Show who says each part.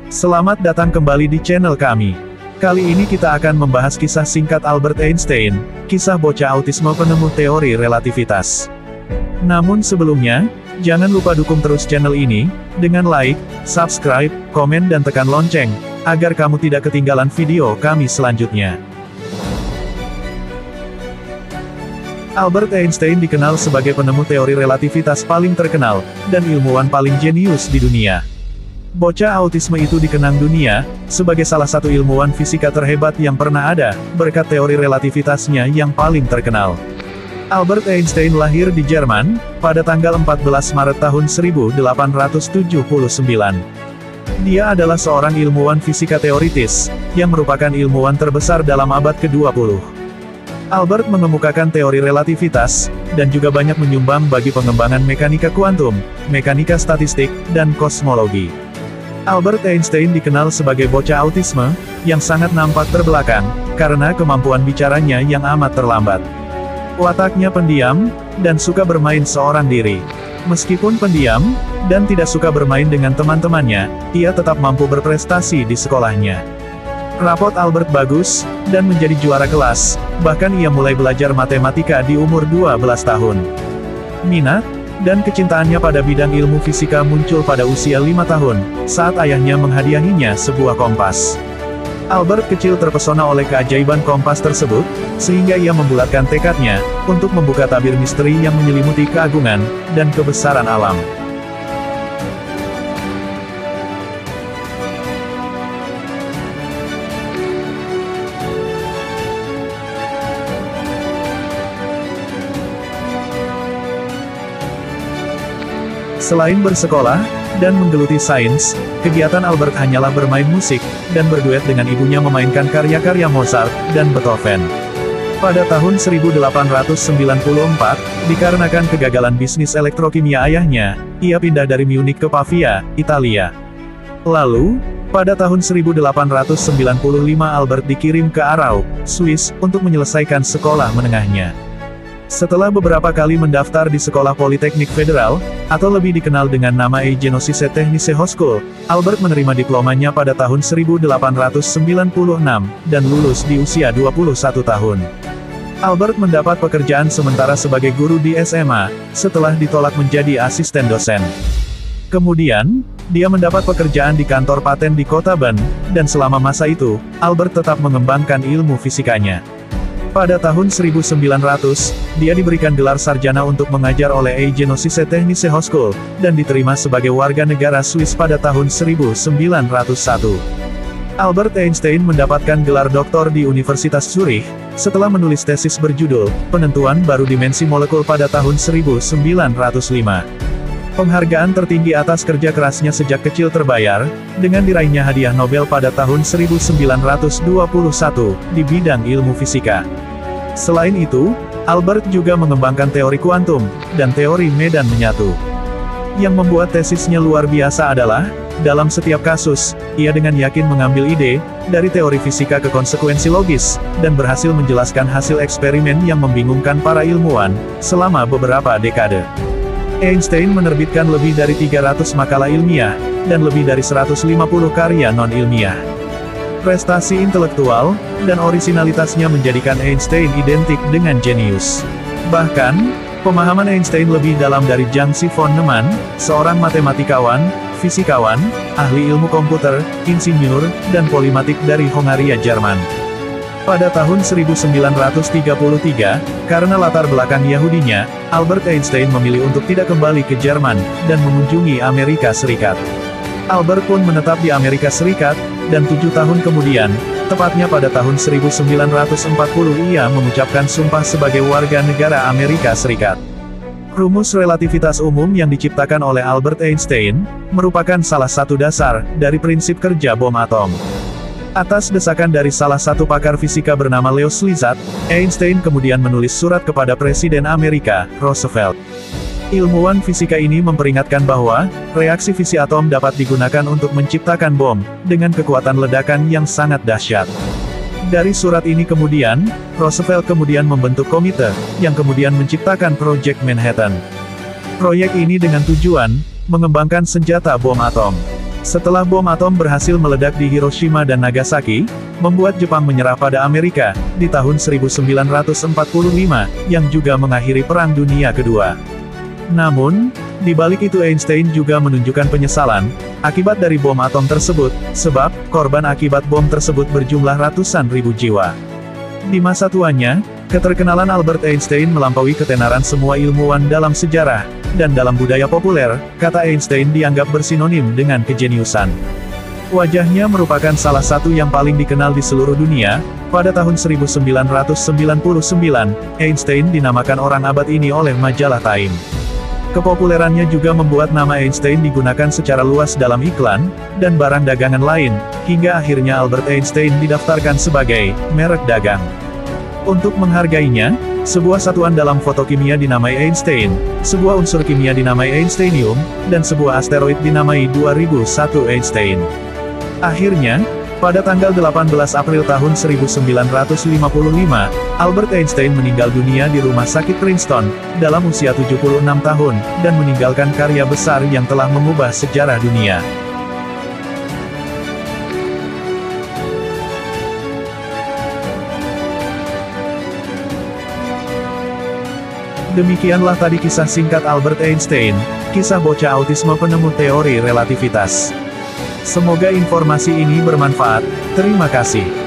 Speaker 1: Selamat datang kembali di channel kami. Kali ini kita akan membahas kisah singkat Albert Einstein, kisah bocah autisme penemu teori relativitas. Namun sebelumnya, jangan lupa dukung terus channel ini, dengan like, subscribe, komen dan tekan lonceng, agar kamu tidak ketinggalan video kami selanjutnya. Albert Einstein dikenal sebagai penemu teori relativitas paling terkenal, dan ilmuwan paling jenius di dunia. Bocah autisme itu dikenang dunia, sebagai salah satu ilmuwan fisika terhebat yang pernah ada, berkat teori relativitasnya yang paling terkenal. Albert Einstein lahir di Jerman, pada tanggal 14 Maret tahun 1879. Dia adalah seorang ilmuwan fisika teoritis, yang merupakan ilmuwan terbesar dalam abad ke-20. Albert mengemukakan teori relativitas, dan juga banyak menyumbang bagi pengembangan mekanika kuantum, mekanika statistik, dan kosmologi. Albert Einstein dikenal sebagai bocah autisme, yang sangat nampak terbelakang, karena kemampuan bicaranya yang amat terlambat. Wataknya pendiam, dan suka bermain seorang diri. Meskipun pendiam, dan tidak suka bermain dengan teman-temannya, ia tetap mampu berprestasi di sekolahnya. Rapot Albert bagus, dan menjadi juara kelas, bahkan ia mulai belajar matematika di umur 12 tahun. Minat dan kecintaannya pada bidang ilmu fisika muncul pada usia 5 tahun, saat ayahnya menghadiahinya sebuah kompas. Albert kecil terpesona oleh keajaiban kompas tersebut, sehingga ia membulatkan tekadnya, untuk membuka tabir misteri yang menyelimuti keagungan, dan kebesaran alam. Selain bersekolah, dan menggeluti sains, kegiatan Albert hanyalah bermain musik, dan berduet dengan ibunya memainkan karya-karya Mozart, dan Beethoven. Pada tahun 1894, dikarenakan kegagalan bisnis elektrokimia ayahnya, ia pindah dari Munich ke Pavia, Italia. Lalu, pada tahun 1895 Albert dikirim ke Aarau, Swiss, untuk menyelesaikan sekolah menengahnya. Setelah beberapa kali mendaftar di Sekolah Politeknik Federal, atau lebih dikenal dengan nama Eidgenössische Technische Hochschule, Albert menerima diplomanya pada tahun 1896, dan lulus di usia 21 tahun. Albert mendapat pekerjaan sementara sebagai guru di SMA, setelah ditolak menjadi asisten dosen. Kemudian, dia mendapat pekerjaan di kantor paten di kota Bonn, dan selama masa itu, Albert tetap mengembangkan ilmu fisikanya. Pada tahun 1900, dia diberikan gelar sarjana untuk mengajar oleh Eidgenössische Technische Hochschule, dan diterima sebagai warga negara Swiss pada tahun 1901. Albert Einstein mendapatkan gelar doktor di Universitas Zurich, setelah menulis tesis berjudul, Penentuan Baru Dimensi Molekul pada tahun 1905. Penghargaan tertinggi atas kerja kerasnya sejak kecil terbayar, dengan diraihnya hadiah Nobel pada tahun 1921, di bidang ilmu fisika. Selain itu, Albert juga mengembangkan teori kuantum, dan teori medan menyatu. Yang membuat tesisnya luar biasa adalah, dalam setiap kasus, ia dengan yakin mengambil ide, dari teori fisika ke konsekuensi logis, dan berhasil menjelaskan hasil eksperimen yang membingungkan para ilmuwan, selama beberapa dekade. Einstein menerbitkan lebih dari 300 makalah ilmiah, dan lebih dari 150 karya non-ilmiah. Prestasi intelektual, dan orisinalitasnya menjadikan Einstein identik dengan jenius. Bahkan, pemahaman Einstein lebih dalam dari Jiangxi von Neumann, seorang matematikawan, fisikawan, ahli ilmu komputer, insinyur, dan polimatik dari Hongaria, Jerman. Pada tahun 1933, karena latar belakang Yahudinya, Albert Einstein memilih untuk tidak kembali ke Jerman, dan mengunjungi Amerika Serikat. Albert pun menetap di Amerika Serikat, dan 7 tahun kemudian, tepatnya pada tahun 1940 ia mengucapkan sumpah sebagai warga negara Amerika Serikat. Rumus relativitas umum yang diciptakan oleh Albert Einstein, merupakan salah satu dasar, dari prinsip kerja bom atom. Atas desakan dari salah satu pakar fisika bernama Leo Szilard, Einstein kemudian menulis surat kepada Presiden Amerika, Roosevelt. Ilmuwan fisika ini memperingatkan bahwa, reaksi fisi atom dapat digunakan untuk menciptakan bom, dengan kekuatan ledakan yang sangat dahsyat. Dari surat ini kemudian, Roosevelt kemudian membentuk komite, yang kemudian menciptakan Project Manhattan. Proyek ini dengan tujuan, mengembangkan senjata bom atom. Setelah bom atom berhasil meledak di Hiroshima dan Nagasaki, membuat Jepang menyerah pada Amerika, di tahun 1945, yang juga mengakhiri Perang Dunia Kedua. Namun, di balik itu Einstein juga menunjukkan penyesalan, akibat dari bom atom tersebut, sebab, korban akibat bom tersebut berjumlah ratusan ribu jiwa. Di masa tuanya, keterkenalan Albert Einstein melampaui ketenaran semua ilmuwan dalam sejarah, dan dalam budaya populer, kata Einstein dianggap bersinonim dengan kejeniusan. Wajahnya merupakan salah satu yang paling dikenal di seluruh dunia. Pada tahun 1999, Einstein dinamakan orang abad ini oleh majalah Time. Kepopulerannya juga membuat nama Einstein digunakan secara luas dalam iklan, dan barang dagangan lain, hingga akhirnya Albert Einstein didaftarkan sebagai merek dagang. Untuk menghargainya, sebuah satuan dalam fotokimia dinamai Einstein, sebuah unsur kimia dinamai Einsteinium, dan sebuah asteroid dinamai 2001 Einstein. Akhirnya, pada tanggal 18 April tahun 1955, Albert Einstein meninggal dunia di Rumah Sakit Princeton, dalam usia 76 tahun, dan meninggalkan karya besar yang telah mengubah sejarah dunia. Demikianlah tadi kisah singkat Albert Einstein, kisah bocah autisme penemu teori relativitas. Semoga informasi ini bermanfaat. Terima kasih.